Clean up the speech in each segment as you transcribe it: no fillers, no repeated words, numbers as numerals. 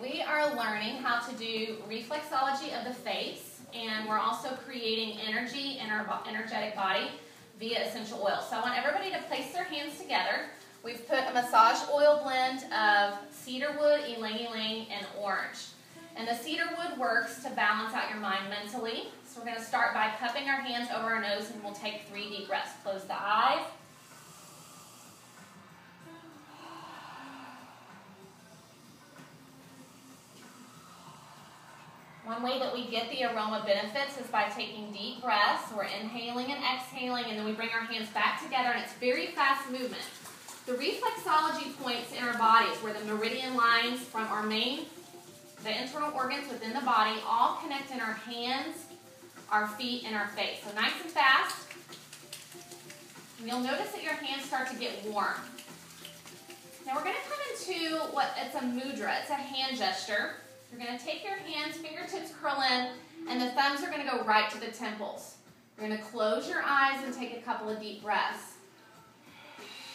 we are learning how to do reflexology of the face, and we're also creating energy in our energetic body via essential oils. So I want everybody to place their hands together. We've put a massage oil blend of cedarwood, ylang-ylang, and orange. And the cedarwood works to balance out your mind mentally. So we're going to start by cupping our hands over our nose, and we'll take 3 deep breaths. Close the eyes. One way that we get the aroma benefits is by taking deep breaths. We're inhaling and exhaling, and then we bring our hands back together, and it's very fast movement. The reflexology points in our bodies, where the meridian lines from our the internal organs within the body, all connect in our hands, our feet, and our face. So nice and fast. And you'll notice that your hands start to get warm. Now we're going to come into it's a mudra. It's a hand gesture. You're going to take your hands, fingertips curl in, and the thumbs are going to go right to the temples. You're going to close your eyes and take a couple of deep breaths.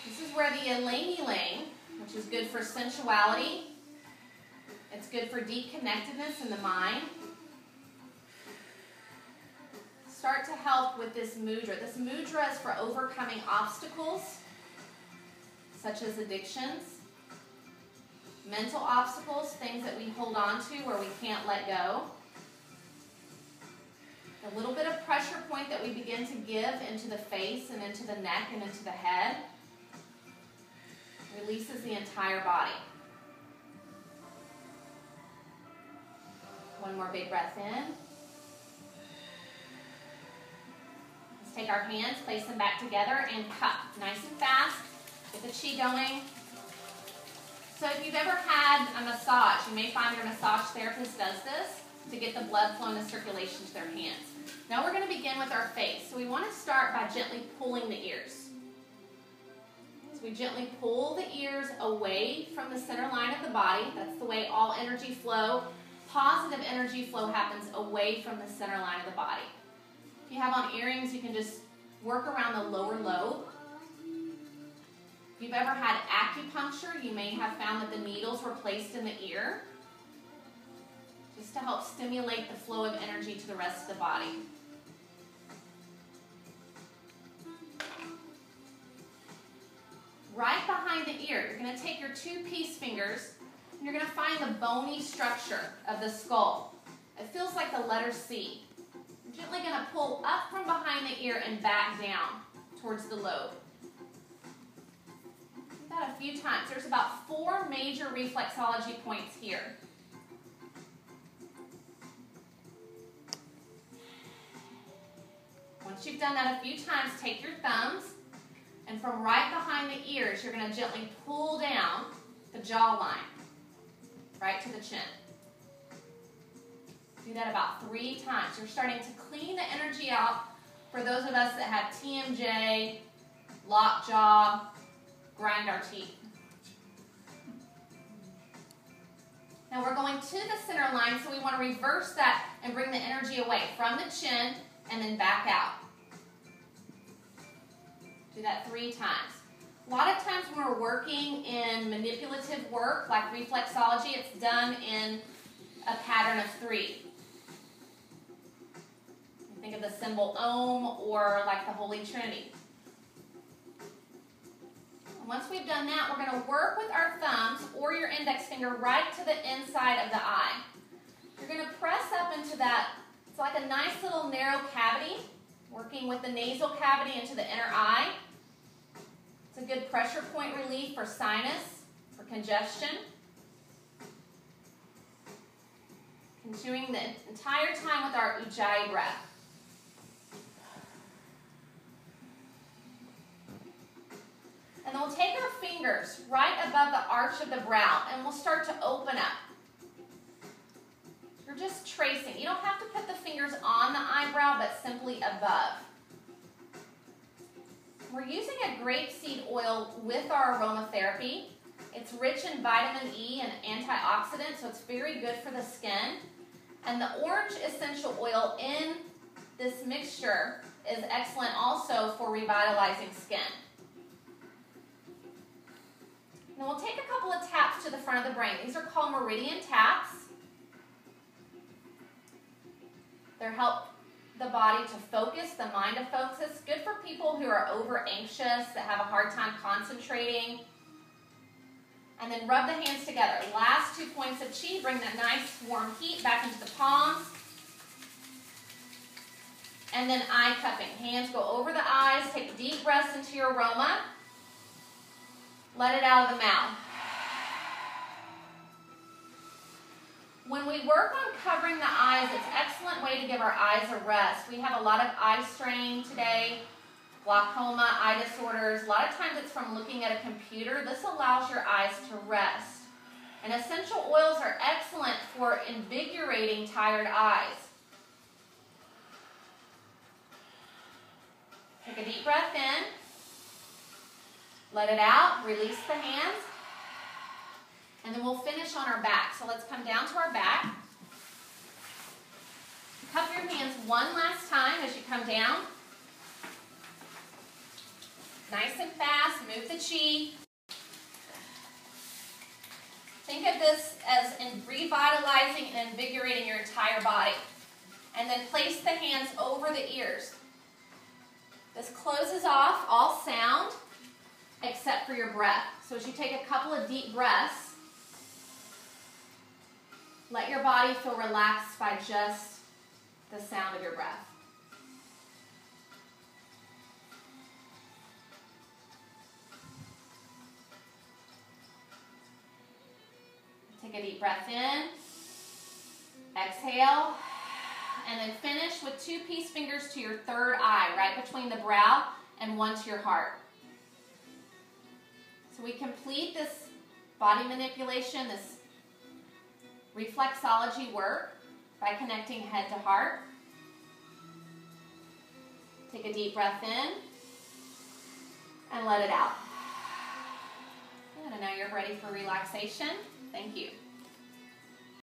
This is where the ylang-ylang, which is good for sensuality, it's good for deep connectedness in the mind, start to help with this mudra. This mudra is for overcoming obstacles, such as addictions, mental obstacles, things that we hold on to where we can't let go. A little bit of pressure point that we begin to give into the face and into the neck and into the head releases the entire body. One more big breath in. Let's take our hands, place them back together, and cup. Nice and fast. Get the chi going. So if you've ever had a massage, you may find your massage therapist does this to get the blood flow and the circulation to their hands. Now we're going to begin with our face. So we want to start by gently pulling the ears. So we gently pull the ears away from the center line of the body. That's the way all energy flow, positive energy flow happens away from the center line of the body. If you have on earrings, you can just work around the lower lobe. If you've ever had acupuncture, you may have found that the needles were placed in the ear just to help stimulate the flow of energy to the rest of the body. Right behind the ear, you're going to take your 2 peace fingers, and you're going to find the bony structure of the skull. It feels like the letter C. You're gently going to pull up from behind the ear and back down towards the lobe. Do that a few times. There's about 4 major reflexology points here. Once you've done that a few times, take your thumbs, and from right behind the ears, you're going to gently pull down the jawline, right to the chin. Do that about 3 times. You're starting to clean the energy out for those of us that have TMJ, locked jaw, grind our teeth. Now we're going to the center line, so we want to reverse that and bring the energy away from the chin and then back out. Do that 3 times. A lot of times when we're working in manipulative work, like reflexology, it's done in a pattern of 3. Think of the symbol Om or like the Holy Trinity. And once we've done that, we're going to work with our thumbs or your index finger right to the inside of the eye. You're going to press up into that. It's like a nice little narrow cavity, working with the nasal cavity into the inner eye. It's a good pressure point relief for sinus, for congestion. Continuing the entire time with our Ujjayi breath. And then we'll take our fingers right above the arch of the brow, and we'll start to open up. You're just tracing. You don't have to put the fingers on the eyebrow, but simply above. We're using a grapeseed oil with our aromatherapy. It's rich in vitamin E and antioxidants, so it's very good for the skin. And the orange essential oil in this mixture is excellent also for revitalizing skin. Then we'll take a couple of taps to the front of the brain. These are called meridian taps. They're help the body to focus, the mind to focus. Good for people who are over anxious, that have a hard time concentrating. And then rub the hands together. Last 2 points of chi. Bring that nice warm heat back into the palms. And then eye cupping. Hands go over the eyes. Take deep breaths into your aroma. Let it out of the mouth. When we work on covering the eyes, it's an excellent way to give our eyes a rest. We have a lot of eye strain today, glaucoma, eye disorders. A lot of times it's from looking at a computer. This allows your eyes to rest. And essential oils are excellent for invigorating tired eyes. Take a deep breath in. Let it out. Release the hands. And then we'll finish on our back. So let's come down to our back. Cup your hands one last time as you come down. Nice and fast. Move the chi. Think of this as revitalizing and invigorating your entire body. And then place the hands over the ears. This closes off all sound except for your breath. So as you take a couple of deep breaths, let your body feel relaxed by just the sound of your breath. Take a deep breath in, exhale, and then finish with 2 peace fingers to your third eye, right between the brow, and 1 to your heart. So we complete this body manipulation, this reflexology work by connecting head to heart. Take a deep breath in and let it out. And now you're ready for relaxation. Thank you.